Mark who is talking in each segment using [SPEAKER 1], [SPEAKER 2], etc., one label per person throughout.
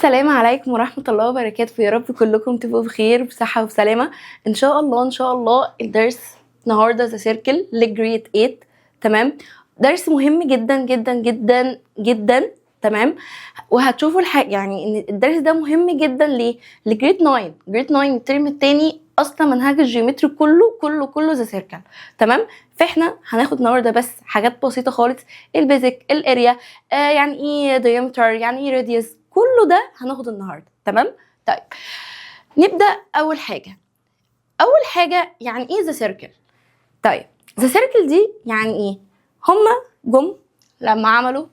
[SPEAKER 1] السلام عليكم ورحمة الله وبركاته. يا رب كلكم تبقوا بخير بصحة وسلامة إن شاء الله. إن شاء الله الدرس النهاردة ذا سيركل لجريد 8. تمام، درس مهم جدا جدا جدا جدا. تمام، وهتشوفوا يعني إن الدرس ده مهم جدا ليه؟ لجريد 9. جريد 9 الترم التاني أصلا منهج الجيومتري كله ذا سيركل. تمام، فاحنا هناخد النهارده بس حاجات بسيطة خالص، البيزك، الاريا، يعني ايه diameter، يعني ايه radius، كله ده هناخد النهارده. تمام، طيب نبدا. اول حاجه يعني ايه ذا سيركل؟ طيب ذا سيركل دي يعني ايه؟ هما جم لما عملوا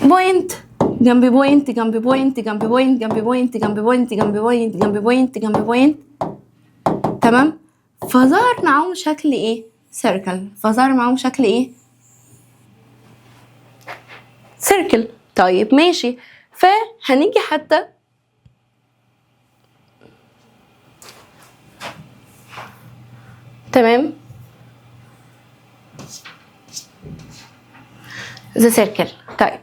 [SPEAKER 1] بوينت جنب بوينت جنب بوينت جنب بوينت جنب بوينت جنب بوينت جنب بوينت جنب بوينت جنب بوينت، تمام، فظهر معاهم شكل ايه؟ سيركل. فظهر معاهم شكل ايه؟ سيركل. طيب ماشي، فهنيجي حتى تمام the circle. طيب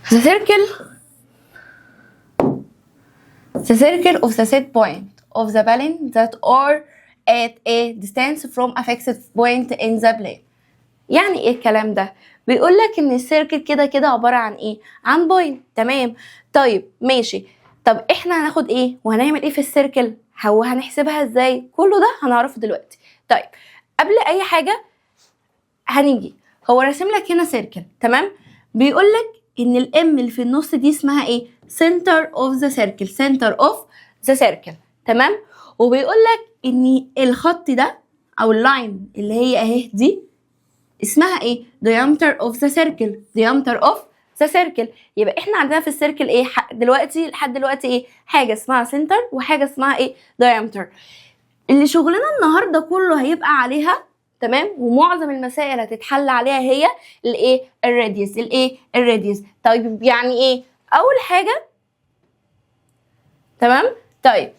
[SPEAKER 1] the circle of the set point of the plane that are at a distance from a fixed point in the plane. يعني ايه الكلام ده؟ بيقول لك ان السيركل كده عباره عن ايه؟ عن بوينت. تمام، طيب ماشي. طب احنا هناخد ايه وهنعمل ايه في السيركل وهنحسبها ازاي؟ كله ده هنعرفه دلوقتي. طيب قبل اي حاجه هنيجي، هو راسم لك هنا سيركل. تمام، بيقول لك ان الام اللي في النص دي اسمها ايه؟ center of the circle. center of the circle. تمام، وبيقول لك ان الخط ده او اللاين اللي هي اهي دي اسمها ايه؟ diameter of the circle. diameter of the circle. يبقى احنا عندنا في السيركل ايه دلوقتي لحد دلوقتي؟ ايه؟ حاجه اسمها center وحاجه اسمها ايه؟ diameter. اللي شغلنا النهارده كله هيبقى عليها. تمام، ومعظم المسائل هتتحل عليها هي الايه؟ الراديوس. الايه؟ الراديوس. طيب يعني ايه؟ اول حاجه تمام، طيب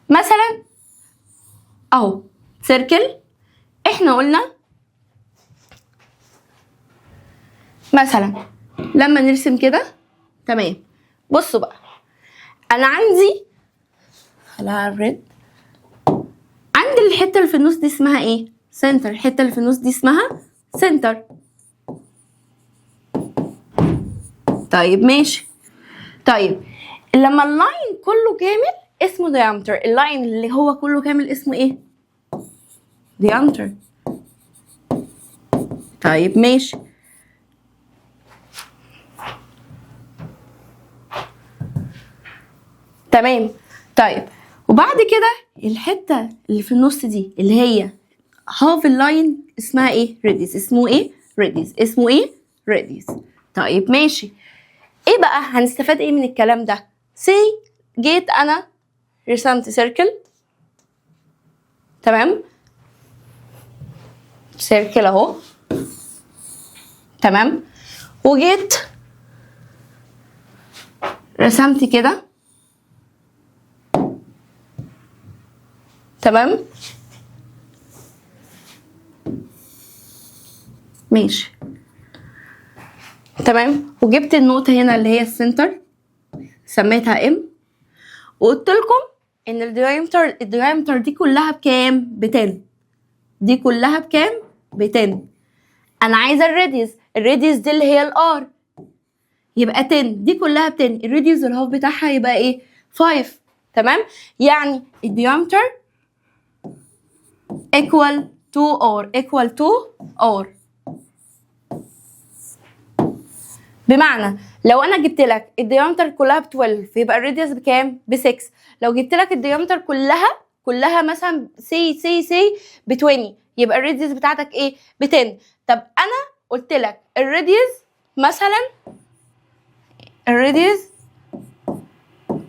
[SPEAKER 1] مثلا اهو سيركل، احنا قلنا مثلا لما نرسم كده. تمام، بصوا بقى، انا عندي خليها الريد، عندي الحته اللي في النص دي اسمها ايه؟ سنتر. الحته اللي في النص دي اسمها سنتر. طيب ماشي، طيب لما اللاين كله كامل اسمه diameter. اللاين اللي هو كله كامل اسمه ايه؟ diameter. طيب ماشي، تمام، طيب وبعد كده الحته اللي في النص دي اللي هي هاف اللاين اسمها ايه؟ radius. اسمه ايه؟ radius. اسمه ايه؟ radius. طيب ماشي، ايه بقى هنستفاد ايه من الكلام ده؟ جيت انا رسمت سيركل. تمام، سيركل اهو. تمام، وجيت رسمت كده. تمام ماشي، تمام، وجبت النقطة هنا اللي هي السنتر سميتها ام، وقلت لكم ان الديامتر دي كلها بكام؟ ب10. دي كلها بكام؟ ب10. انا عايزه الراديوس دي اللي هي الار، يبقى 10. دي كلها ب10. الراديوس الهاف بتاعها يبقى ايه؟ 5. تمام، يعني الديامتر equal to r. بمعنى لو انا جبت لك الديامتر كلها ب12 يبقى الراديوس بكام؟ ب6. لو جبت لك الديامتر كلها مثلا سي ب20 يبقى الراديوس بتاعتك ايه؟ ب10. طب انا قلت لك الراديوس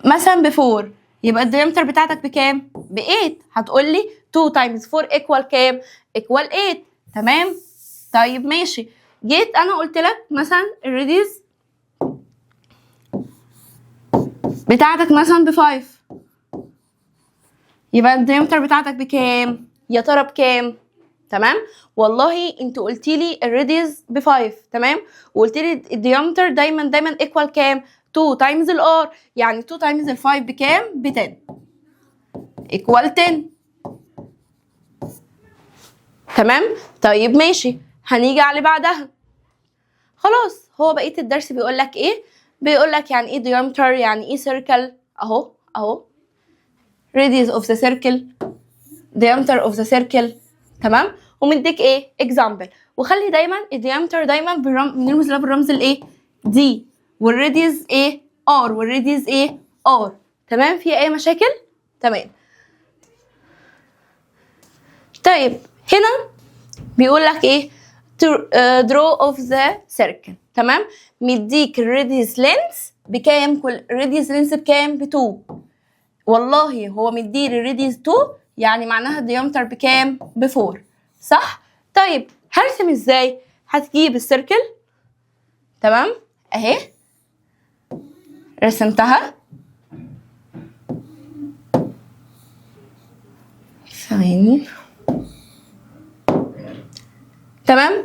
[SPEAKER 1] مثلا ب4 يبقى الديامتر بتاعتك بكام؟ ب8. هتقول لي 2 times 4 equal كام؟ equal 8. تمام، طيب ماشي، جيت انا قلت لك مثلا الراديوس بتاعتك مثلا ب5 يبقى الديامتر بتاعتك بكام؟ يا ترى بكام؟ تمام. والله انت قلتي لي الراديوس ب5 تمام، وقلتي لي الديامتر دايما ايكوال كام؟ 2 تايمز الار، يعني 2 تايمز ال5 بكام؟ ب 10 ايكوال 10. تمام. طيب ماشي، هنيجي على اللي بعدها. خلاص، هو بقيه الدرس بيقول لك ايه؟ بيقول لك يعني ايه diameter، يعني ايه circle. اهو radius of the circle، diameter of the circle. تمام. ومديك ايه example. وخلي دايما الديامتر دايما بنرمز لها بالرمز الايه دي، والراديوس ايه ار، والراديوس ايه ار. تمام. في اي مشاكل؟ تمام. طيب هنا بيقول لك ايه draw of the circle. تمام. مديك الراديوس لينس بكام؟ كل الراديوس لينس بكام؟ ب2. والله هو مديني الراديوس 2، يعني معناها الديامتر بكام؟ ب4 صح؟ طيب هرسم ازاي؟ هتجيب السيركل. تمام اهي رسمتها. ثواني. تمام.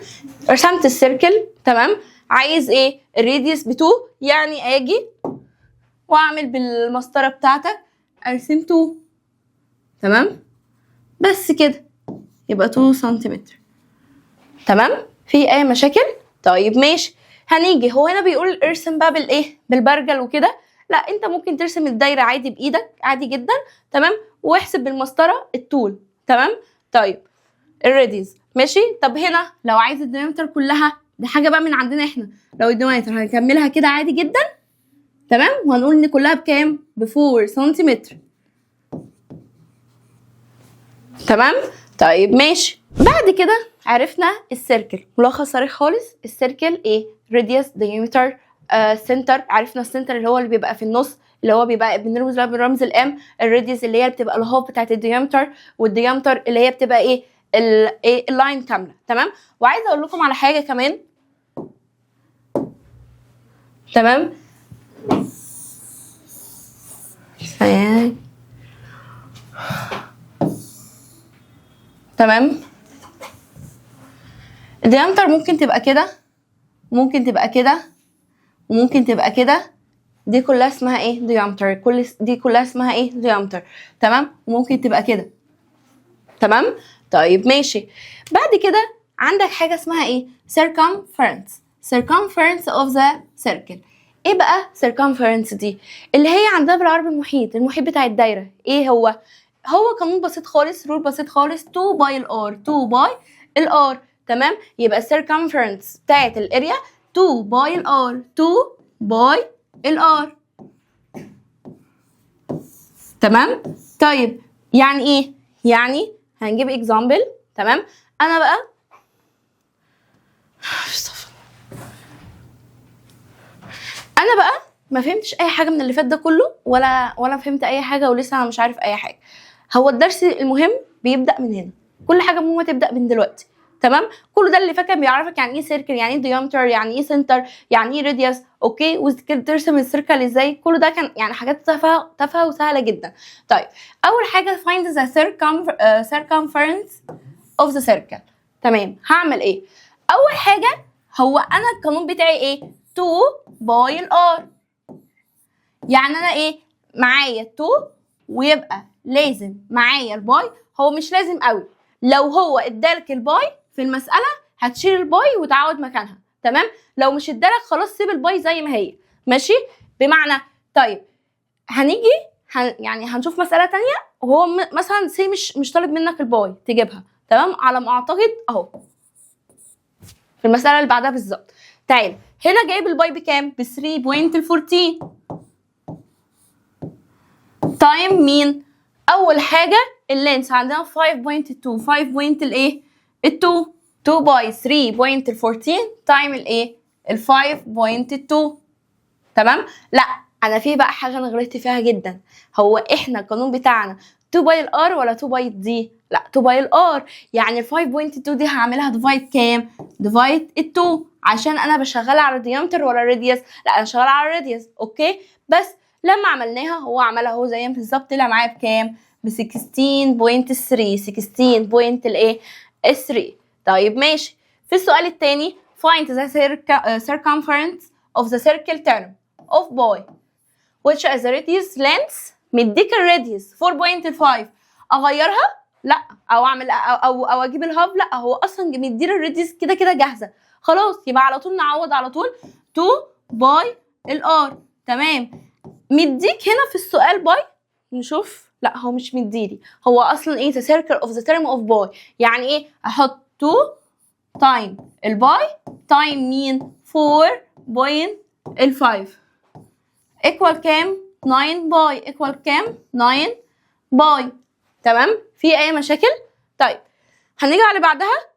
[SPEAKER 1] رسمت السيركل. تمام. عايز ايه؟ الراديوس ب2، يعني اجي واعمل بالمسطره بتاعتك ارسم 2. تمام. بس كده يبقى 2 سنتيمتر. تمام. في اي مشاكل؟ طيب ماشي. هنيجي هو هنا بيقول ارسم بقى بالايه؟ بالبرجل وكده. لا، انت ممكن ترسم الدايره عادي بايدك عادي جدا. تمام. واحسب بالمسطره الطول. تمام. طيب الراديوس ماشي. طب هنا لو عايز الدايمتر كلها، دي حاجه بقى من عندنا احنا. لو الدايمتر هنكملها كده عادي جدا. تمام. وهنقول ان كلها بكام؟ ب4 سنتيمتر. تمام. طيب ماشي. بعد كده عرفنا السيركل. ملخص صريح خالص، السيركل ايه؟ راديوس، دايمتر، سنتر. عرفنا السنتر اللي هو اللي بيبقى في النص، اللي هو بيبقى بنرمز له بالرمز الام. الراديوس اللي هي بتبقى الهاف بتاعت الديامتر، والديامتر اللي هي بتبقى ايه؟ اللاين كامله. تمام. وعايزه اقول لكم على حاجه كمان. تمام. تمام. الديامتر ممكن تبقى كده، ممكن تبقى كده، وممكن تبقى كده. دي كلها اسمها ايه؟ ديامتر. دي كلها اسمها ايه؟ ديامتر. تمام. وممكن تبقى كده. تمام. طيب ماشي. بعد كده عندك حاجه اسمها ايه؟ circumference. circumference of the circle. ايه بقى circumference دي؟ اللي هي عندنا بالعربي المحيط بتاع الدايره. ايه هو؟ هو قانون بسيط خالص، رول بسيط خالص، 2 باي الار، 2 باي الار. تمام. يبقى circumference بتاعت الاريا 2 باي الار، 2 باي الار. تمام. طيب يعني ايه؟ يعني هنجيب اكزامبل. تمام. انا بقى ما فهمتش اي حاجه من اللي فات ده كله، ولا فهمت اي حاجه، ولسه انا مش عارف اي حاجه. هو الدرس المهم بيبدا من هنا. كل حاجه مهمه تبدا من دلوقتي. تمام. كل ده اللي فات كان بيعرفك يعني ايه سيركل، يعني ايه ديامتر، يعني ايه سنتر، يعني ايه راديوس. اوكي. وترسم السيركل ازاي. كل ده كان يعني حاجات تافهه وسهله جدا. طيب اول حاجه find the circumference of the circle. تمام. هعمل ايه؟ اول حاجه هو انا القانون بتاعي ايه؟ 2 باي الار. يعني انا ايه؟ معايا 2 ويبقى لازم معايا الباي. هو مش لازم قوي، لو هو ادالك الباي في المساله هتشيل الباي وتعوض مكانها. تمام. لو مش ادالك خلاص سيب الباي زي ما هي. ماشي. بمعنى طيب هنيجي يعني هنشوف مساله تانية، وهو مثلا سي مش طالب منك الباي تجيبها. تمام. على ما اعتقد اهو في المساله اللي بعدها بالظبط. تعال هنا جايب الباي بكام؟ ب 3.14 تايم مين؟ اول حاجه اللينس عندنا 5.2. 5 بوينت الايه؟ ال2. 2 باي 3.14 تايم الايه؟ ال 5.2. تمام. لا، انا في بقى حاجه انا غلطت فيها جدا. هو احنا القانون بتاعنا 2 باي الار ولا 2 باي دي؟ لا، 2 باي الار. يعني ال 5.2 دي هعملها ديفايد كام؟ ديفايد ال2، عشان انا بشغل على الديامتر ولا الراديوس؟ لا، انا شغاله على الراديوس. اوكي. بس لما عملناها هو عملها هو زي بالظبط، طلع معايا بكام؟ ب 16.3. 16 بوينت الايه؟ 3. طيب ماشي. في السؤال التاني find the circumference of the circle term of boy which is the radius length. مديك الراديوس 4.5، اغيرها؟ لا. او اعمل او اجيب الهاف؟ لا، هو اصلا مدير الراديوس كده كده جاهزه. خلاص يبقى على طول نعوض على طول 2 باي الار. تمام. مديك هنا في السؤال باي، نشوف. لا هو مش مديلي، هو اصلا ايه the circle of the term of boy، يعني ايه؟ احط 2 تايم الباي تايم مين 4.5 equal كام؟ 9 باي. equal كام؟ 9 باي. تمام. في اي مشاكل؟ طيب هنيجي على بعدها.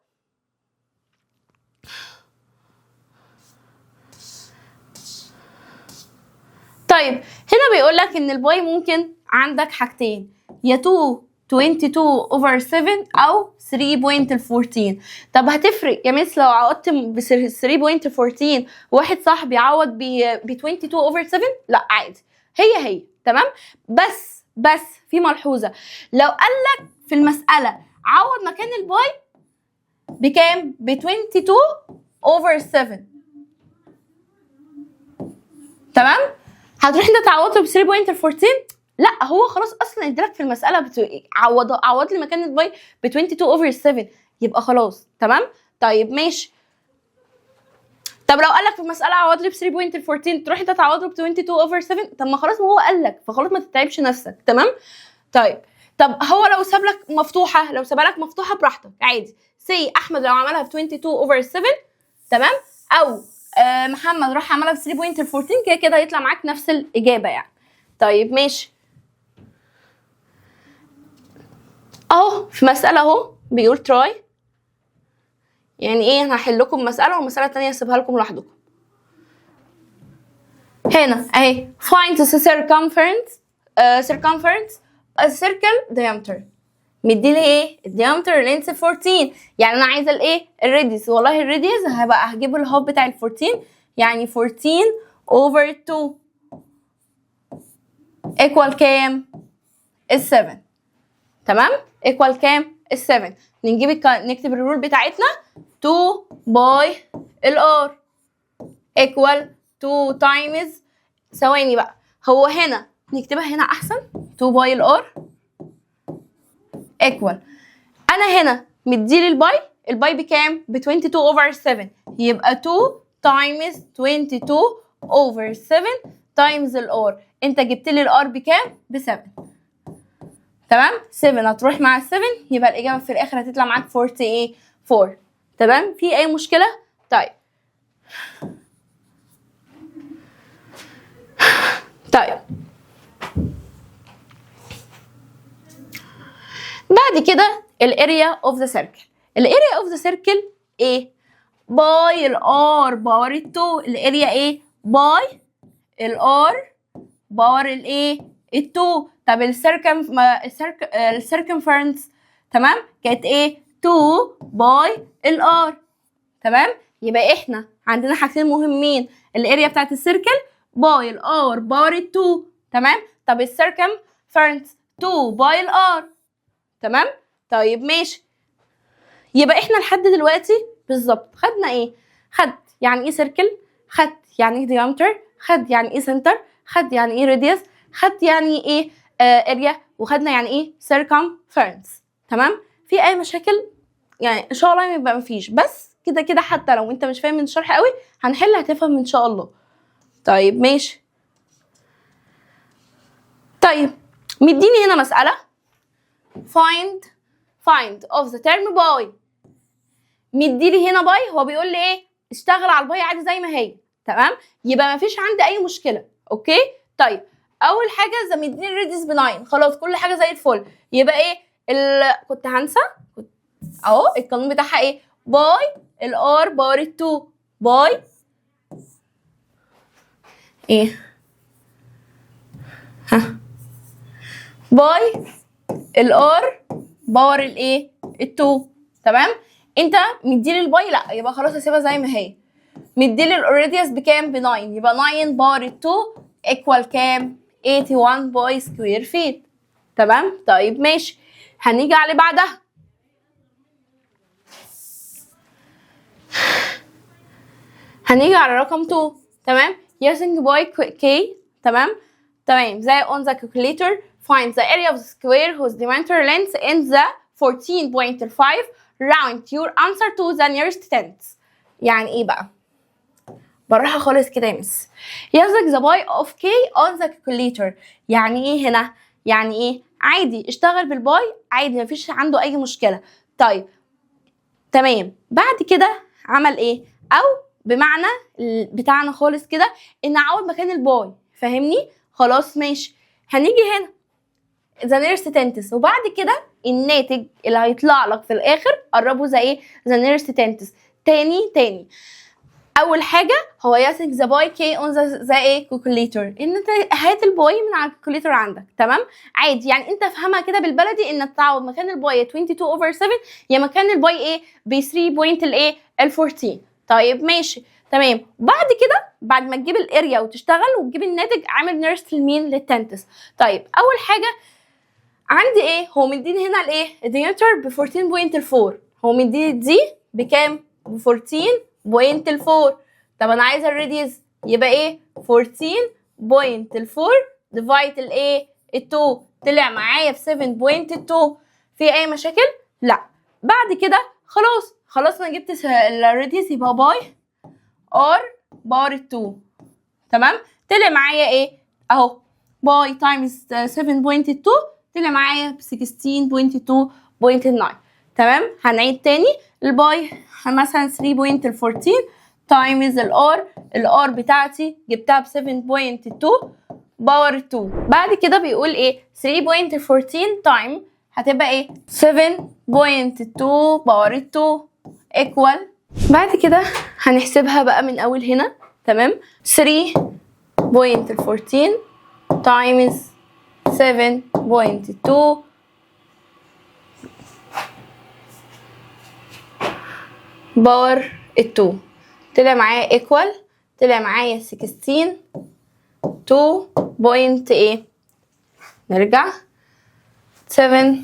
[SPEAKER 1] طيب هنا بيقول لك ان الباي ممكن عندك حاجتين، يا 22 over 7 او 3.14. طب هتفرق يا مس لو عوضت ب 3.14 واحد صاحبي عوض ب 22 over 7؟ لا عادي، هي تمام. بس في ملحوظه، لو قال لك في المساله عوض مكان الباي بكام؟ ب 22 over 7. تمام. هتروح انت تعوضه ب 3.14؟ لا، هو خلاص اصلا ادالك في المساله عوض لي مكان الباي ب 22 over 7، يبقى خلاص. تمام. طيب ماشي. طب لو قال لك في المساله عوض لي ب 3.14 تروح انت تعوضه ب 22 over 7؟ طب ما خلاص، ما هو قال لك، فخلاص ما تتعبش نفسك. تمام. طيب طب هو لو ساب لك مفتوحه، لو سابها لك مفتوحه براحتك عادي. سي احمد لو عملها ب 22 over 7، تمام، او محمد راح عملها ب 3.14، كده كده هيطلع معاك نفس الاجابه يعني. طيب ماشي. اهو في مساله اهو بيقول تراي، يعني ايه؟ انا هحل لكم مساله ومساله تانية اسيبها لكم لوحدكم. هنا اهي find the circumference a circle diameter. مديلي ايه؟ الديامتر لينس 14، يعني انا عايزه الايه؟ الراديوس. والله الراديوس هبقى هجيب الهاف بتاع ال 14، يعني 14 over 2 equal كام؟ ال 7. تمام؟ equal كام؟ ال 7. نكتب الرول بتاعتنا 2 باي الار equal 2 times، ثواني بقى، هو هنا نكتبها هنا احسن، 2 باي الار equal، انا هنا مديلي الباي بكام؟ ب 22 over 7، يبقى 2 times 22 over 7 times الار. انت جبت لي الار بكام؟ ب 7. تمام. 7 هتروح مع 7، يبقى الاجابه في الاخر هتطلع معاك 44. تمام. في اي مشكله؟ طيب بعد كده الاريا اوف ذا سيركل. الاريا اوف ذا سيركل ايه؟ باي الار باور 2. الاريا ايه؟ باي الار باور الايه؟ 2. طب السيركمفرنس تمام كانت ايه؟ 2 باي الار. تمام. يبقى احنا عندنا حاجتين مهمين، الاريا بتاعت السيركل باي الار باور 2. تمام. طب السيركمفرنس 2 باي الار. تمام. طيب ماشي. يبقى احنا لحد دلوقتي بالظبط خدنا ايه؟ خد يعني ايه سيركل، خد يعني ايه ديامتر، خد يعني ايه سنتر، خد يعني ايه راديوس، خد يعني ايه اريا، وخدنا يعني ايه سيركمفرنس. تمام. في اي مشاكل؟ يعني ان شاء الله يبقى مفيش، بس كده كده حتى لو انت مش فاهم من الشرح قوي هنحل هتفهم ان شاء الله. طيب ماشي. طيب مديني هنا مسألة find of the term باي. مديلي هنا باي، هو بيقول لي ايه؟ اشتغل على الباي عادي زي ما هي. تمام. يبقى مفيش عندي اي مشكله. اوكي. طيب اول حاجه زي مديني الريديوس ب 9، خلاص كل حاجه زي الفل. يبقى ايه كنت هنسى اهو القانون بتاعها ايه؟ باي الار باور 2 باي ايه؟ ها، باي الار باور الايه؟ ال2. تمام. انت مديلي الباي، لا يبقى خلاص هسيبها زي ما هي. مديلي الراديوس بكام؟ ب 9، يبقى 9 باور 2 ايكوال كام؟ 81 باي سكوير فيت. تمام. طيب ماشي. هنيجي على بعدها. هنيجي على رقم 2. تمام. using by k. تمام. زي on the calculator find the area of the square whose diameter length in the 14.5 round your answer to the nearest tenth. يعني ايه بقى؟ بالراحة خالص كده يا مس. using the by of k on the calculator يعني ايه هنا؟ يعني ايه؟ عادي اشتغل بالباي عادي مفيش عنده اي مشكلة. طيب تمام. بعد كده عمل ايه؟ او بمعنى بتاعنا خالص كده ان اعوض مكان الباي. فاهمني؟ خلاص ماشي. هنيجي هنا the nearest tenth وبعد كده الناتج اللي هيطلع لك في الاخر قربه زي ايه؟ the nearest tenth. تاني اول حاجه هو using the by k on the ايه calculator ان انت هات الباي من على الكالكوليتر عندك. تمام. عادي يعني انت افهمها كده بالبلدي انك تعوض مكان الباي 22/7 يا مكان الباي ايه ب 3.14. طيب ماشي تمام. بعد كده بعد ما تجيب الاريا وتشتغل وتجيب الناتج عامل نيرست لمين؟ للتنتس. طيب اول حاجه عندي ايه؟ هو مديني هنا الايه؟ الديامتر ب 14.4. هو مديني دي بكام؟ ب 14.4. طب انا عايزه الراديوس يبقى ايه؟ 14.4 ديفايد الايه؟ ال2 طلع معايا ب 7.2. في اي مشاكل؟ لا. بعد كده خلاص انا جبت الراديوس يبقى باي ار باور 2. تمام. طلع معايا ايه؟ اهو باي تايمز 7.2 طلع معايا ب 16.2.9. تمام. هنعيد تاني. الباي مثلا 3.14 تايمز الار بتاعتي جبتها ب 7.2 باور 2. بعد كده بيقول ايه؟ 3.14 تايم هتبقى ايه؟ 7.2 باور 2 ايكوال. بعد كده هنحسبها بقى من اول هنا. تمام. 3.14 تايمز 7.2 باور 2 طلع معايا ايكوال. طلع معايا 16 2 بوينت ايه؟ نرجع 7.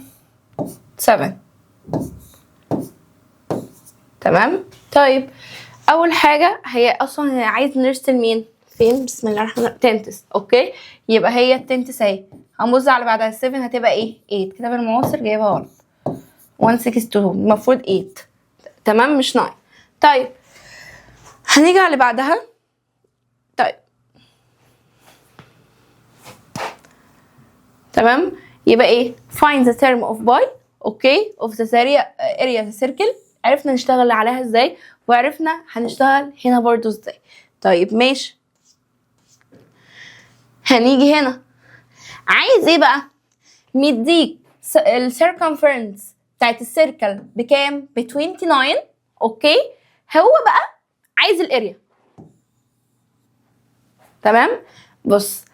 [SPEAKER 1] تمام. طيب اول حاجه هي اصلا عايز نرسل مين؟ فين؟ بسم الله الرحمن الرحيم. تنتس. اوكي يبقى هي التنتس اهي. هنبص على بعدها 7 هتبقى ايه؟ 8 كده بالمعاصر جايبها غلط. 162 المفروض 8. تمام مش 9. طيب هنيجي على اللي بعدها. طيب تمام. يبقى ايه؟ find the term of by اوكي of the area of the circle. عرفنا نشتغل عليها ازاي وعرفنا هنشتغل هنا برضو ازاي. طيب ماشي. هنيجي هنا عايز ايه بقى؟ مديك السيركمفرنس بتاعت السيركل بكام؟ ب 29. اوكي. هو بقى عايز الاريا. تمام. بص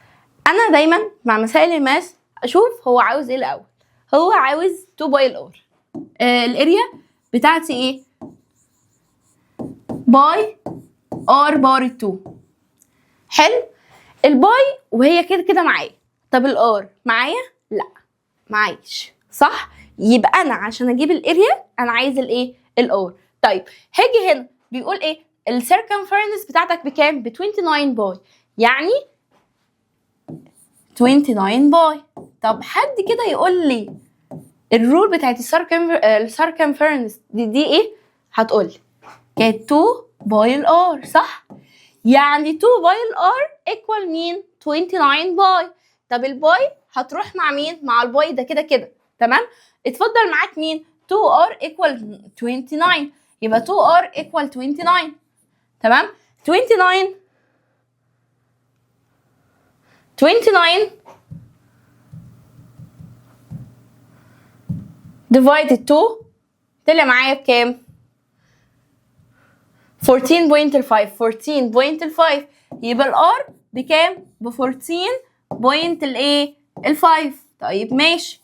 [SPEAKER 1] انا دايما مع مسائل الماس اشوف هو عاوز ايه الاول. هو عاوز 2 باي الار. الاريا بتاعتي ايه؟ باي ار باور 2. حلو. الباي وهي كده كده معايا. طب الار معايا؟ لا معايش. صح. يبقى انا عشان اجيب الاريا انا عايز الايه؟ الار. طيب هاجي هنا بيقول ايه؟ السيركمفرنس بتاعتك بكام؟ ب 29 باي. يعني 29 باي. طب حد كده يقول لي الرول بتاعت السيركمفرنس دي ايه؟ هتقول لي كانت 2 باي الار. صح. يعني 2 باي الار ايكوال مين؟ 29 باي. طب الباي هتروح مع مين؟ مع الباي ده كده كده. تمام. اتفضل معاك مين؟ 2 ار ايكوال 29. يبقى 2 ار ايكوال 29. تمام. 29 divided 2 طلع معايا بكام؟ 14.5 يبقى الار بكام؟ ب 14.5. طيب ماشي.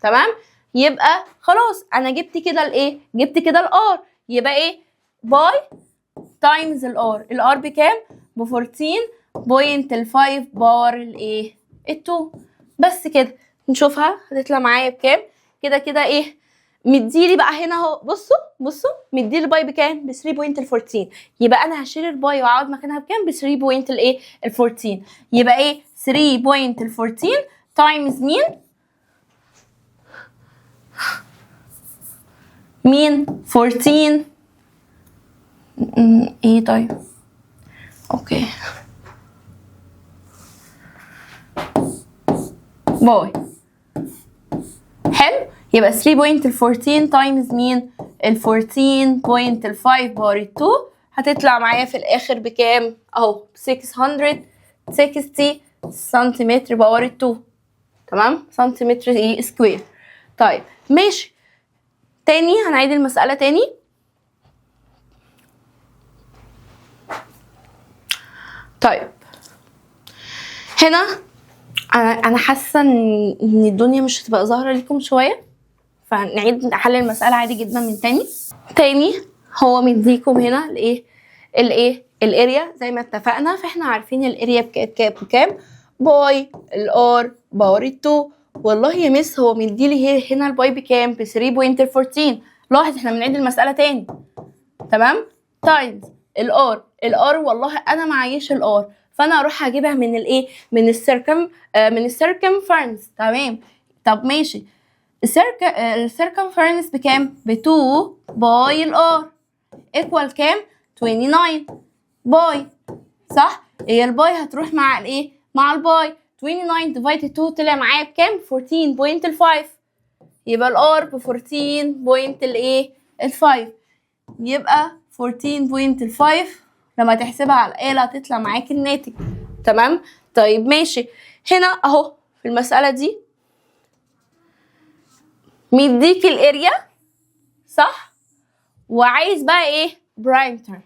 [SPEAKER 1] تمام. يبقى خلاص انا جبت كده الايه؟ جبت كده الار. يبقى ايه؟ باي تايمز الار بكام؟ ب 14.5 بار الايه؟ ال2. بس كده نشوفها هتطلع معايا بكام. كده كده ايه؟ مديلي بقى هنا اهو، بصوا مديلي باي بكام؟ ب 3.14. يبقى انا هشيل الباي واقعد مكانها بكام؟ ب 3.14. يبقى ايه؟ 3.14 تايمز مين 14. ايه طيب اوكي باي. حلو، يبقى 3.14 تايمز مين؟ ال 14.5 باور 2 هتطلع معايا في الاخر بكام؟ اهو 660 سنتيمتر باور 2. تمام، سنتيمتر ايه سكوير. طيب ماشي، تاني هنعيد المسألة تاني. طيب هنا انا حاسه ان الدنيا مش هتبقى ظاهره لكم شويه، فنعيد حل المساله عادي جدا من تاني. هو مديكم هنا الاريا زي ما اتفقنا، فاحنا عارفين الاريا بكام؟ باي الار باور 2. والله يا مس هو مديلي هنا الباي بكام؟ ب 3.14. لاحظ احنا بنعيد المساله تاني. تمام، تايمز الار والله انا معيش الار، فانا اروح اجيبها من الايه؟ من السيركمفرنس. تمام، طب ماشي، السيركمفرنس بكام؟ ب 2 باي الار ايكوال كام؟ 29 باي. صح، هي الباي هتروح مع الايه؟ مع الباي. 29 ديفايد 2 طلع معايا بكام؟ 14.5. يبقى الار ب 14.5. يبقى 14.5 لما تحسبها على الآلة هتطلع معاك الناتج. تمام، طيب ماشي، هنا اهو في المسألة دي مديك الاريا صح، وعايز بقى ايه؟ برايمتر.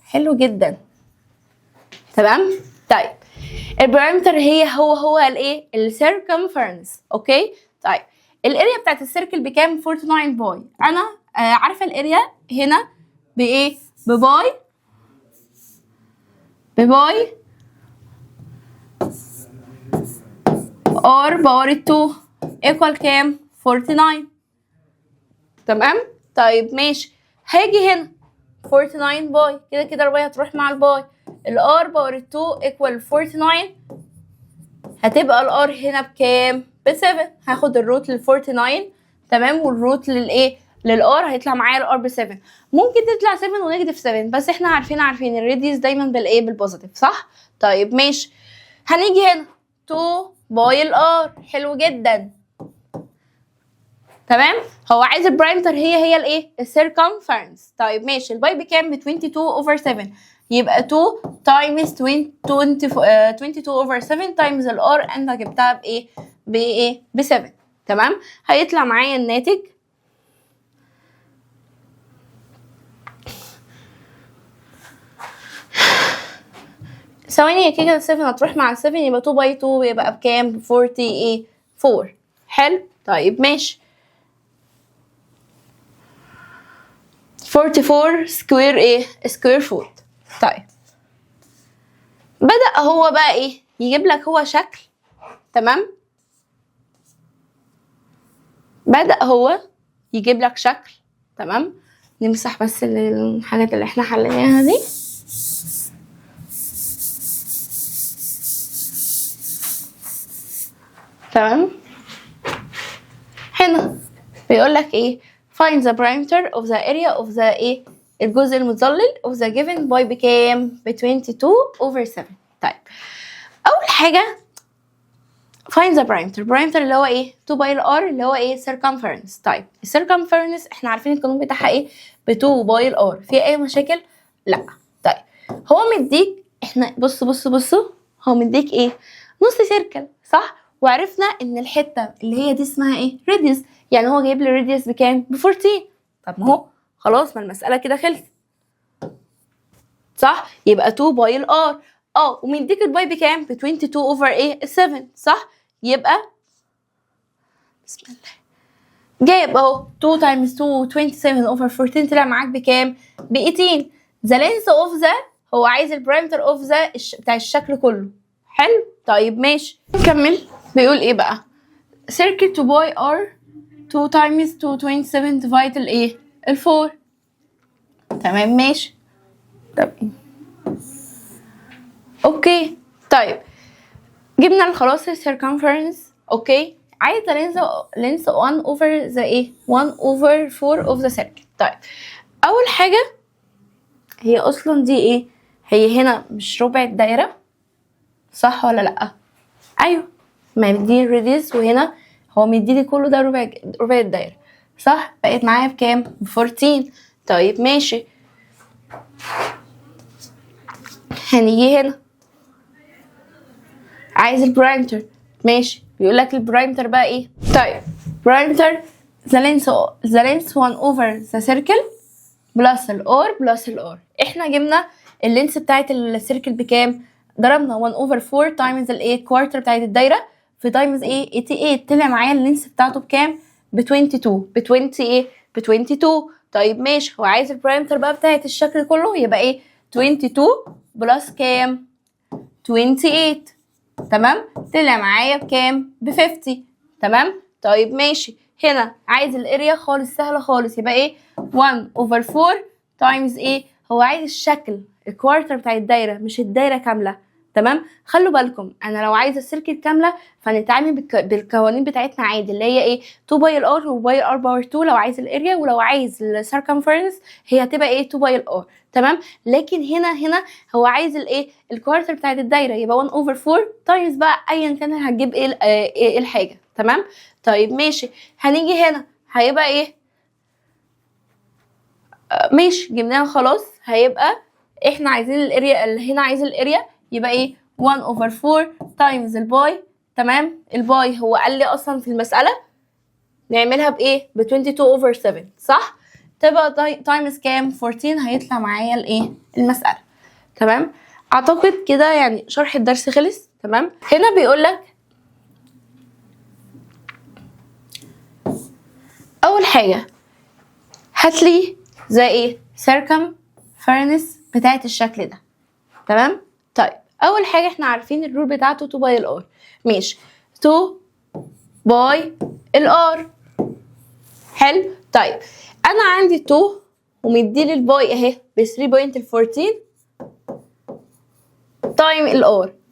[SPEAKER 1] حلو جدا. تمام، طيب البرايمتر هو الايه؟ السيركمفرنس. اوكي، طيب الاريا بتاعت السيركل بكام؟ 49 باي. انا عارفه الاريا هنا بايه؟ بباي ار باور 2 ايكوال كام؟ 49. تمام، طيب ماشي، هاجي هنا 49 باي، كده الباي هتروح مع الباي. الار باور 2 ايكوال 49. هتبقى الار هنا بكام؟ ب 7. هاخد الروت لل 49 تمام، والروت للايه؟ للار هيطلع معايا الار ب 7. ممكن تطلع 7 ونيجاتيف 7، بس احنا عارفين الراديوس دايما بالايه؟ بالبوزيتيف صح. طيب ماشي، هنيجي هنا 2 باي الار. حلو جدا. تمام، هو عايز البرايمتر هي الايه؟ السيركمفرنس. طيب ماشي، الباي بكام؟ ب 22 اوفر 7. يبقى 2 تايمز 22 اوفر 7 تايمز الار، انت جبتها بايه؟ ب 7. تمام، هيطلع معايا الناتج ثواني كده. 7 هتروح مع 7 يبقى 2 باي 2 يبقى بكام؟ ب 44. حلو، طيب ماشي، 44 سكوير سكوير فوت. طيب بدأ هو بقى يجيب لك هو شكل. تمام، بدأ هو يجيب لك شكل. تمام، نمسح بس الحاجات اللي احنا حليناها دي. تمام، هنا بيقول لك find the perimeter of the area of the الجزء المظلل of the given by بكام؟ ب 22 over 7. طيب اول حاجه find the perimeter اللي هو 2 باي الار اللي هو circumference. طيب الcircumference احنا عارفين القانون بتاعها ب 2 باي الار. في اي مشاكل؟ لا. طيب هو مديك، احنا بصوا هو مديك نص سيركل صح، وعرفنا ان الحته اللي هي دي اسمها راديوس، يعني هو جايب لي راديوس بكام؟ ب 14. طب ما هو خلاص، ما المساله كده خلصت صح، يبقى 2 باي الار. ومديك الباي بكام؟ ب 22 اوفر 7 صح، يبقى بسم الله جايب اهو 2 تايمز 2 27 اوفر 14 طلع معاك بكام؟ ب 18. ذا لينث اوف ذا، هو عايز البرايمتر اوف ذا بتاع الشكل كله. حلو، طيب ماشي نكمل. بيقول بقى circle to boy r 2 times 227 divide الايه ال4. تمام ماشي. طب اوكي طيب جبنا خلاص السيركمفرنس. اوكي عايزه لينس 1 اوفر ذا ايه 1 اوفر 4 اوف ذا سيركل. طيب اول حاجه هي اصلا دي ايه؟ هي هنا مش ربع الدايره صح ولا لا؟ ايوه ما مديني الريديوس وهنا هو مديني كله ده ربع الدايره صح. بقت معايا بكام؟ ب14. طيب ماشي هنيجي هنا عايز البرايمتر. ماشي بيقول لك البرايمتر بقى ايه؟ طيب برايمتر the length 1 over the circle بلس الار بلس الار. احنا جبنا اللينس بتاعت السيركل بكام؟ ضربنا 1 over 4 تايمز الايه كوارتر بتاعت الدايره في تايمز ايه 88. طلع معايا اللينس بتاعته بكام؟ ب 22 ب 20 ايه ب 22. طيب ماشي هو عايز البرايمتر بقى بتاعت الشكل كله يبقى ايه 22 بلس كام 28. تمام طلع معايا بكام ب 50. تمام طيب ماشي هنا عايز الاريا خالص سهله خالص يبقى ايه 1 over 4 تايمز ايه هو عايز الشكل الكوارتر بتاع الدايره مش الدايره كامله. تمام خلوا بالكم انا لو عايزه السيركل كامله فنتعامل بالقوانين بتاعتنا عادي اللي هي ايه 2 باي الار وباي الار باور 2 لو عايز الاريا ولو عايز السيركمفرنس هي هتبقى ايه 2 باي الار. تمام لكن هنا هو عايز الايه الكوارتر بتاعت الدايره يبقى 1 over 4 تايمز بقى ايا كان هتجيب ايه الحاجه. تمام طيب ماشي هنيجي هنا هيبقى ايه ماشي جبناها خلاص. هيبقى احنا عايزين الاريا اللي هنا عايز الاريا يبقى ايه 1 over 4 تايمز الباي. تمام الباي هو قال لي اصلا في المساله نعملها بايه ب 22 over 7 صح. تبقى تايمز كام 14 هيطلع معايا الايه المساله. تمام اعتقد كده يعني شرح الدرس خلص. تمام هنا بيقول لك اول حاجه هات لي زي ايه circumference بتاعت الشكل ده. تمام طيب اول حاجه احنا عارفين الرول بتاعته 2 باي الار. ماشي 2 باي الار حلو. طيب انا عندي 2 ومديلي الباي اهي ب 3.14 تايم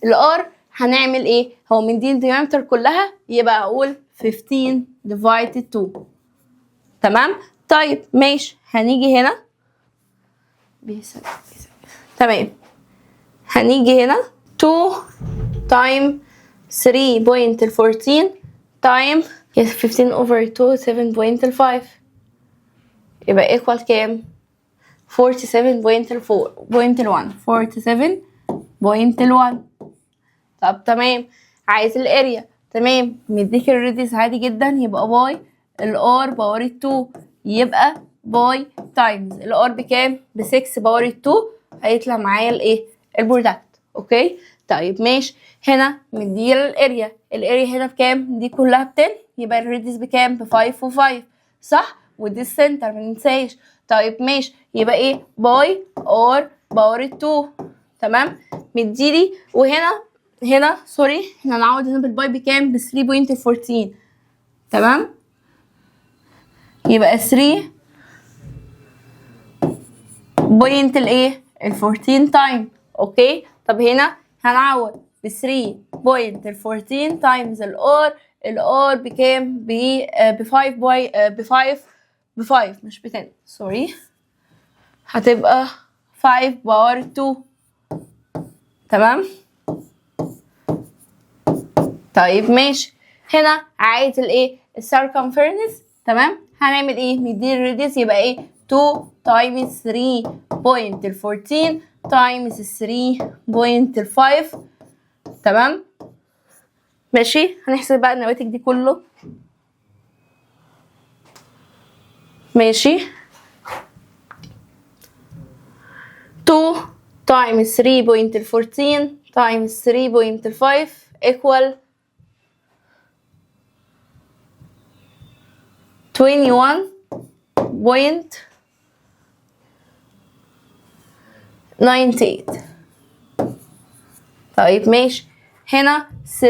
[SPEAKER 1] الار هنعمل ايه هو مديني الديامتر كلها يبقى اقول 15 divided 2. تمام طيب ماشي هنيجي هنا تمام هنيجي هنا 2 تايم 3.14 تايم 15 over 2 7.5 يبقى equal كام 47.1. طب تمام عايز الاريا. تمام مديك الريديوس عادي جدا يبقى باي الار باور 2 يبقى باي تايمز الار بكام ب 6 باور 2 هيطلع معايا الايه البرودكت. اوكي طيب ماشي هنا مديله الاريا هنا بكام دي كلها ب 10 يبقى الريديوس بكام ب 5 و5 صح ودي السنتر مننساش. طيب ماشي يبقى ايه باي ار باور 2. تمام مديلي وهنا سوري احنا هنعوض هنا بالباي بكام ب 3.14. تمام يبقى 3 بوينت الايه ال 14 تايم. اوكي طب هنا هنعوض ب 3.14 تايمز الار بكام ب 5 باي ب 5 مش ب 10 سوري هتبقى 5 باور 2. تمام طيب ماشي هنا عايز الايه السيركمفرنس. تمام هنعمل ايه مديني الريديوس يبقى ايه 2 تايمز 3.14 تايمز 3.5. تمام ماشي هنحسب بقى النواتج دي كله. ماشي 2 times 3.14 times 3.5 equal 21.98. طيب ماشي هنا 3.14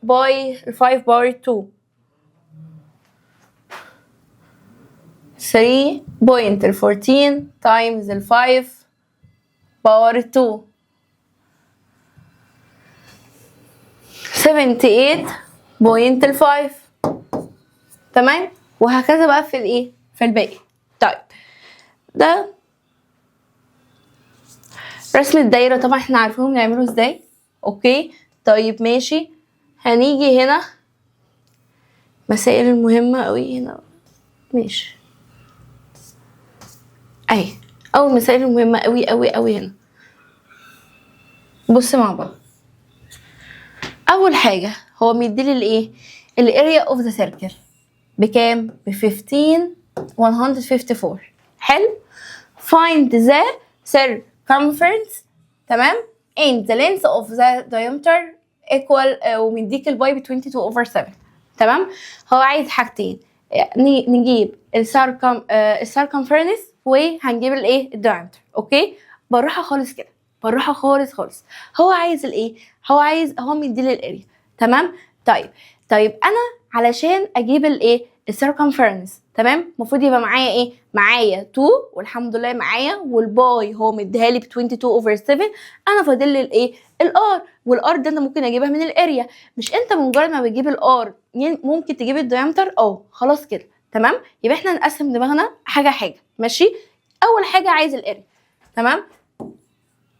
[SPEAKER 1] باي 5 باور 2 3.14 times 5 باور 2 78.5. تمام، وهكذا بقى في الايه، في الباقي. طيب ده رسم الدايرة، طبعا احنا عارفين بنعمله ازاي. اوكي طيب ماشي، هنيجي هنا مسائل المهمة قوي هنا. ماشي اهي اول مسائل المهمة قوي قوي قوي هنا. بص مع بعض، اول حاجة هو مديلي الايه، الاريا اوف ذا سيركل بكام؟ ب 15154. حلو. find the circumference تمام and the length of the diameter equal ومديك الباي ب 22/7. تمام، هو عايز حاجتين، نجيب السيركمفرنس وهنجيب الايه، الدايمتر. اوكي بالراحه خالص كده، بالراحه خالص خالص. هو عايز الايه، هو مديلي الاريا. تمام طيب انا علشان اجيب الايه، السيركمفرنس، تمام، المفروض يبقى معايا ايه، معايا 2 والحمد لله معايا، والباي هو مديها لي ب 22/7. انا فاضل لي الايه، الار، والار ده انا ممكن اجيبها من الاريا. مش انت بمجرد ما بتجيب الار ممكن تجيب الديامتر؟ خلاص كده. تمام، يبقى احنا نقسم دماغنا حاجه حاجه. ماشي، اول حاجه عايز الاريا. تمام،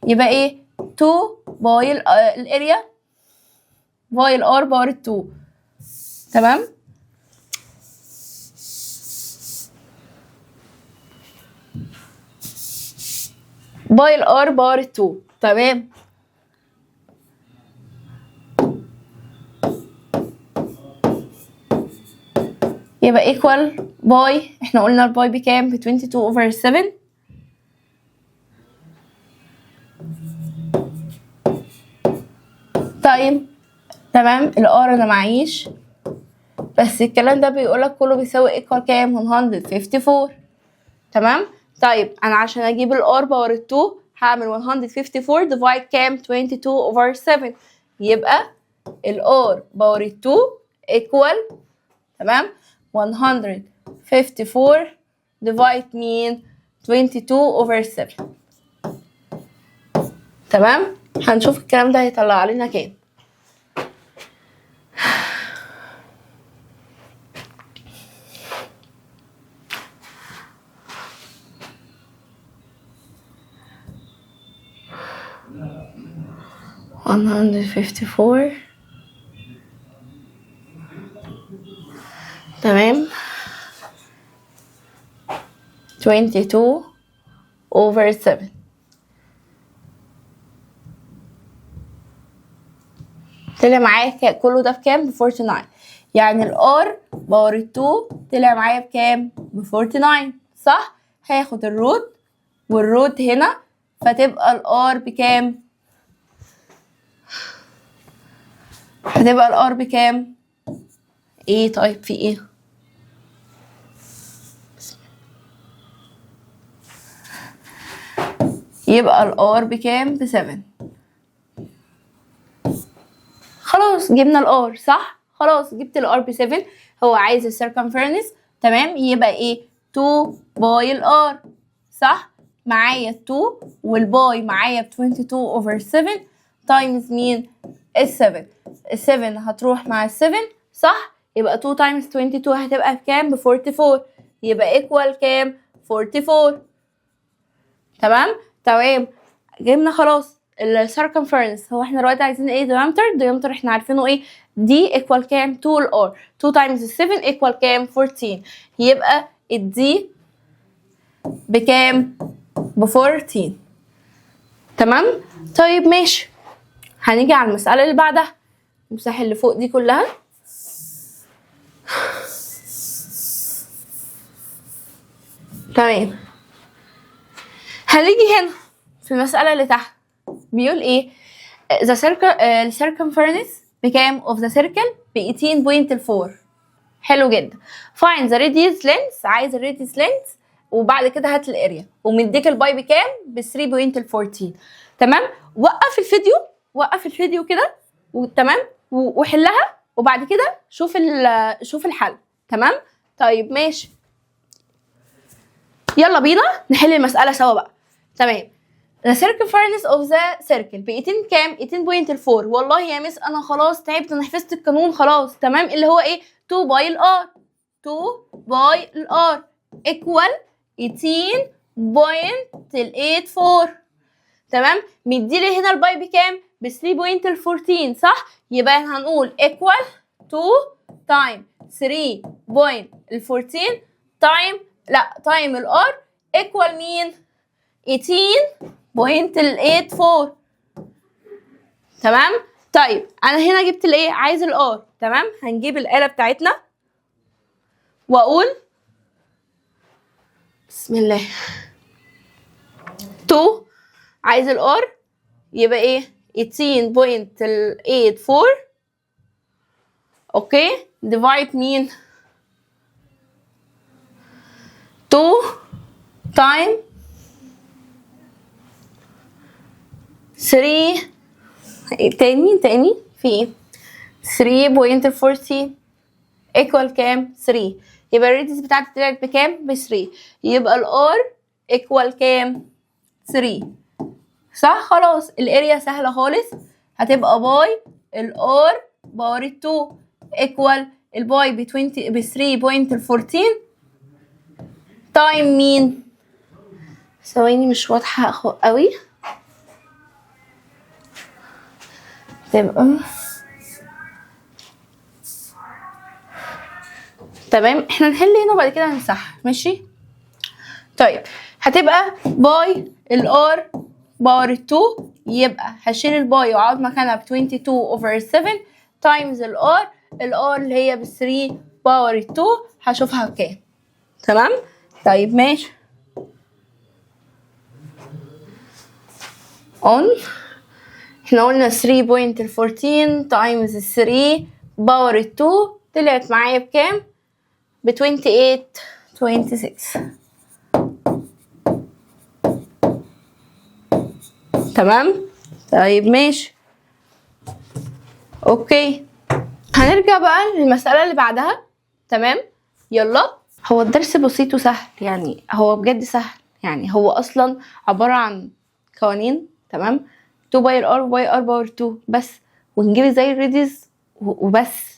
[SPEAKER 1] يبقى ايه، 2 باي الاريا باي الار باور 2. تمام، باي الار باور 2. تمام، يبقى ايكوال باي، احنا قلنا الباي بكام؟ ب 22/7. طيب تمام، الار انا معيش، بس الكلام ده بيقولك كله بيساوي ايكوال كام؟ 154. تمام، طيب انا عشان اجيب الار باور 2 هعمل 154 ديفايد كام؟ 22/7. يبقى الار باور 2 ايكوال، تمام، 154 ديفايد مين؟ 22/7. تمام، هنشوف الكلام ده هيطلع لنا كام. One hundred 54. تمام، 22/7. طلع معايا كله ده بكام؟ ب 49. يعني الار باور 2 طلع معايا بكام؟ ب 49 صح؟ هاخد الروت والروت هنا، فتبقى الار بكام؟ هتبقى الار بكام؟ ايه طيب في ايه؟ يبقى الار بكام؟ ب 7. خلاص جبنا الار صح؟ خلاص جبت الار ب 7. هو عايز السيركمفرنس. تمام، يبقى ايه؟ 2 باي الار صح؟ معايا 2 والباي معايا ب 22/7 تايمز مين؟ ال7. ال7 هتروح مع ال7 صح؟ يبقى 2 تايمز 22 هتبقى بكام؟ ب 44. يبقى ايكوال كام؟ 44. تمام جبنا خلاص السيركمفرنس. هو احنا دلوقتي عايزين ايه؟ diameter احنا عارفينه ايه؟ دي ايكوال كام؟ 2 الار 2 تايمز 7 ايكوال كام؟ 14. يبقى الدي بكام؟ ب 14. تمام طيب ماشي، هنيجي على المسألة اللي بعدها. نمسح اللي فوق دي كلها. تمام، هنيجي هنا في المسألة اللي تحت بيقول ايه؟ the circumference بكام of the circle ب 18.4. حلو جدا. find the radius length، عايز الراديوس length وبعد كده هات الاريا، ومديك الباي بكام؟ ب 3.14. تمام، وقف الفيديو كده وتمام وحلها، وبعد كده شوف الحل. تمام طيب ماشي، يلا بينا نحل المساله سوا بقى. تمام. The circumference of the circle ب 18 كام؟ 18.4. والله يا مس انا خلاص تعبت، انا حفظت القانون خلاص. تمام. اللي هو ايه؟ 2 باي الار. 2 باي الار equal 18.84. تمام. مديلي هنا الباي بكام؟ ب 3.14 صح؟ يبقى هنقول equal 2 تايم 3.14 تايم الار equal مين؟ 18.84. تمام. طيب انا هنا جبت الايه؟ عايز الار. تمام. هنجيب الآلة بتاعتنا واقول بسم الله 2 عايز الار يبقى ايه؟ 18.84. اوكي. ديفايد مين؟ 2 تايم 3 تاني في ايه؟ 3.14 equal كام؟ 3. يبقى الريديوس بتاعتي طلعت بكام؟ ب 3. يبقى الار equal كام؟ 3 صح؟ خلاص الاريا سهله خالص، هتبقى باي الار باور 2 equal الباي ب 3.14 تايم مين؟ ثواني مش واضحه قوي. تبقى تمام. احنا نحل هنا وبعد كده هنمسحها. ماشي. طيب هتبقى باي الار باور 2. يبقى هشيل الباي واقعد مكانها ب 22/7 تايمز الار اللي هي ب 3 باور 2 هشوفها بكام. تمام. طيب ماشي. احنا قلنا 3.14 تايمز 3 باور 2 طلعت معايا بكام؟ ب 28.26. تمام. طيب ماشي. اوكي. هنرجع بقى للمسألة اللي بعدها. تمام. يلا. هو الدرس بسيط وسهل، يعني هو بجد سهل، يعني هو اصلا عبارة عن قوانين. تمام. 2 باي الار باي ار باور 2 بس، ونجيب ازاي الريديوس وبس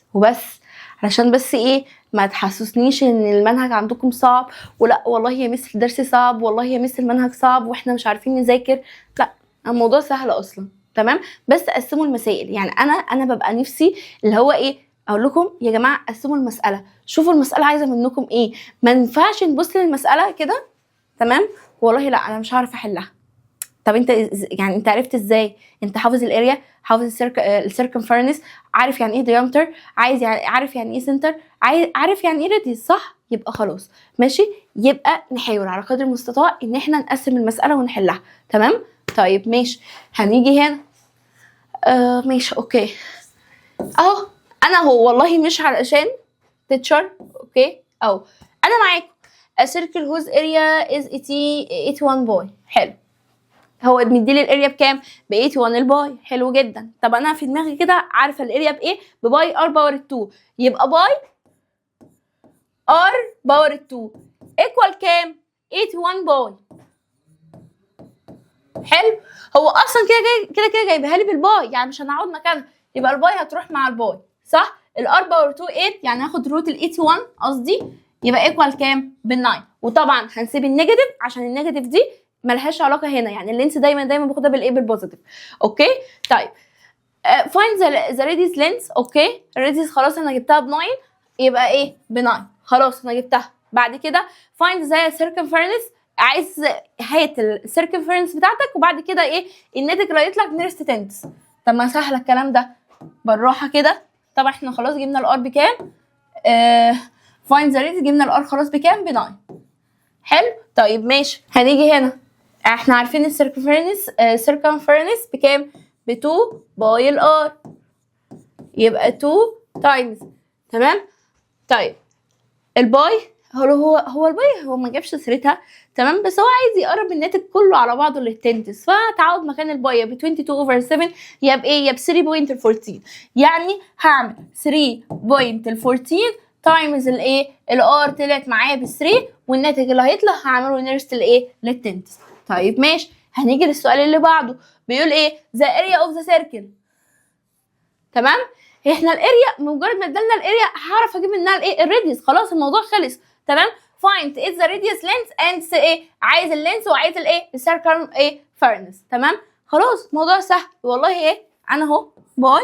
[SPEAKER 1] علشان بس ايه ما تحسسنيش ان المنهج عندكم صعب، ولا والله يا مس الدرس صعب، والله يا مس المنهج صعب واحنا مش عارفين نذاكر. لا، الموضوع سهل اصلا. تمام. بس قسموا المسائل. يعني انا ببقى نفسي اللي هو ايه اقول لكم يا جماعه قسموا المساله، شوفوا المساله عايزه منكم ايه. ما ينفعش نبص للمساله كده تمام والله لا انا مش هعرف احلها. طب انت يعني انت عرفت ازاي؟ انت حافظ الاريا، حافظ السيركمفرنس، عارف يعني ايه ديامتر، عارف يعني ايه سنتر، عارف يعني ايه راديوس صح؟ يبقى خلاص ماشي. يبقى نحاول على قدر المستطاع ان احنا نقسم المساله ونحلها. تمام. طيب ماشي. هنيجي هنا ماشي اوكي اهو. انا هو والله مش علشان تتشر اوكي او انا معاكم. a circle whose area is 81 باي. حلو. هو مديلي الاريا بكام؟ ب 81 الباي. حلو جدا. طب انا في دماغي كده عارفه الاريا بايه؟ بباي ار باور 2. يبقى باي ار باور 2 ايكوال كام؟ 81 باي. حلو. هو اصلا كده جايبها لي بالباي، يعني مش هنقعد مكانها. يبقى الباي هتروح مع الباي صح؟ الار باور 2 8، يعني هاخد روت ال 81 قصدي، يبقى ايكوال كام؟ بال 9. وطبعا هنسيب النيجاتيف عشان النيجاتيف دي ملهاش علاقه هنا، يعني اللينس دايما باخدها بالايه؟ بالبوزيتيف. اوكي. طيب فايند ذا ريديوس لينس. اوكي. الريديوس خلاص انا جبتها ب 9، يبقى ايه؟ ب 9 خلاص انا جبتها. بعد كده فايند ذا سيركمفرنس، عايز هات السيركمفرنس بتاعتك وبعد كده ايه؟ الناتج اللي هيطلع نيرست تنس. طب ما سهل الكلام ده بالراحه كده. طبعا احنا خلاص جبنا الار بكام؟ فايند ذا ريديوس جبنا الار خلاص بكام؟ ب 9. حلو. طيب ماشي. هنيجي هنا احنا عارفين السيركمفرنس بكام؟ ب 2 باي الار. يبقى 2 تايمز. تمام. طيب الباي هو الباي هو ما جابش سيرتها. تمام. بس هو عايز يقرب الناتج كله على بعضه للتنتس، فتعود مكان الباي ب 22/7 يا بايه؟ يا ب 3.14. يعني هعمل 3.14 تايمز الايه؟ الار طلعت معايا ب 3 والناتج اللي هيطلع هعمله نيرست لايه للتنس. طيب ماشي، هنيجي للسؤال اللي بعده بيقول ايه the area of the circle. تمام، احنا الاريا مجرد ما ادالنا الاريا هعرف اجيب منها الايه الراديوس، خلاص الموضوع خلص. تمام، find is the radius length and ايه عايز اللينس وعايز الايه السيركل ايه فيرنس. تمام خلاص موضوع سهل والله. ايه انا اهو باي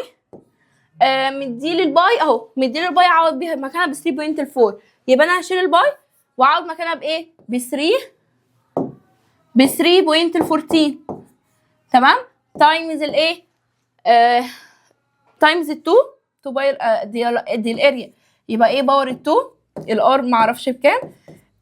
[SPEAKER 1] مديلي الباي اهو، مديلي الباي اعوض بيها مكانها ب 3.4، يبقى انا هشيل الباي واعوض مكانها بايه ب 3.14. تمام، تايمز الايه تايمز ال 2 باي دي الاريا، يبقى ايه باور ال 2 الار معرفش بكام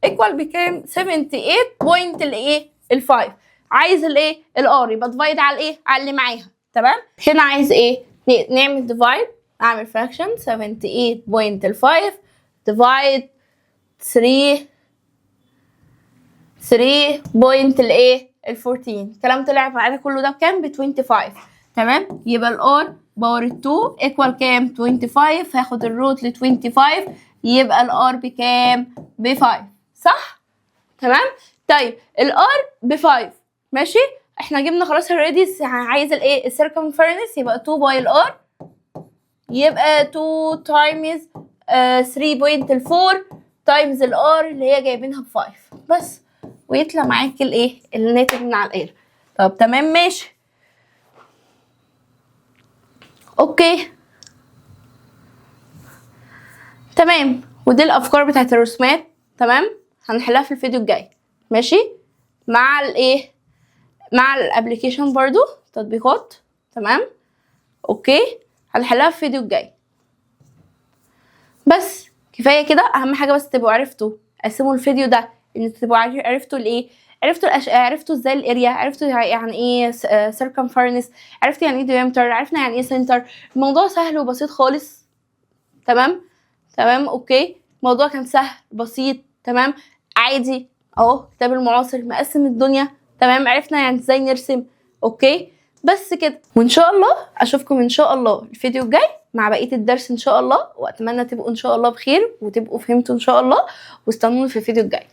[SPEAKER 1] ايكوال بكام 78.5. عايز الايه الار يبقى ديفايد على الايه على اللي معاها. تمام، هنا عايز ايه نعمل ديفايد، اعمل فراكشن 78.5 ديفايد 3 بوينت الايه ال 14. الكلام طلع معانا كله ده بكام ب 25. تمام، يبقى الار باور 2 ايكوال كام 25، هاخد الروت ل 25 يبقى الار بكام ب 5 صح. تمام، طيب الار ب 5 ماشي، احنا جبنا خلاص الراديوس، عايز الايه السيركمفيرنس يبقى 2 باي الار، يبقى 2 تايمز 3.4 تايمز الار اللي هي جايبينها ب 5 بس، ويطلع معاك الايه الناتج من على الاير. طب تمام ماشي اوكي تمام، ودي الافكار بتاعت الرسومات. تمام، هنحلها في الفيديو الجاي ماشي، مع الايه مع الابلكيشن برضو تطبيقات. تمام اوكي، هنحلها في الفيديو الجاي. بس كفايه كده، اهم حاجه بس تبقوا عرفتوا قسموا الفيديو ده ان تبقوا عرفتوا الايه عرفتوا ازاي الاريا، عرفتوا يعني ايه سيركمفيرنس، عرفتوا يعني ايه ديامتر، عرفنا يعني ايه سنتر. الموضوع سهل وبسيط خالص. تمام اوكي، الموضوع كان سهل بسيط. تمام عادي اهو، كتاب المعاصر مقسم الدنيا. تمام، عرفنا يعني ازاي نرسم. اوكي بس كده، وان شاء الله اشوفكم ان شاء الله الفيديو الجاي مع بقيه الدرس ان شاء الله، واتمنى تبقوا ان شاء الله بخير وتبقوا فهمتوا ان شاء الله، واستنوني في الفيديو الجاي.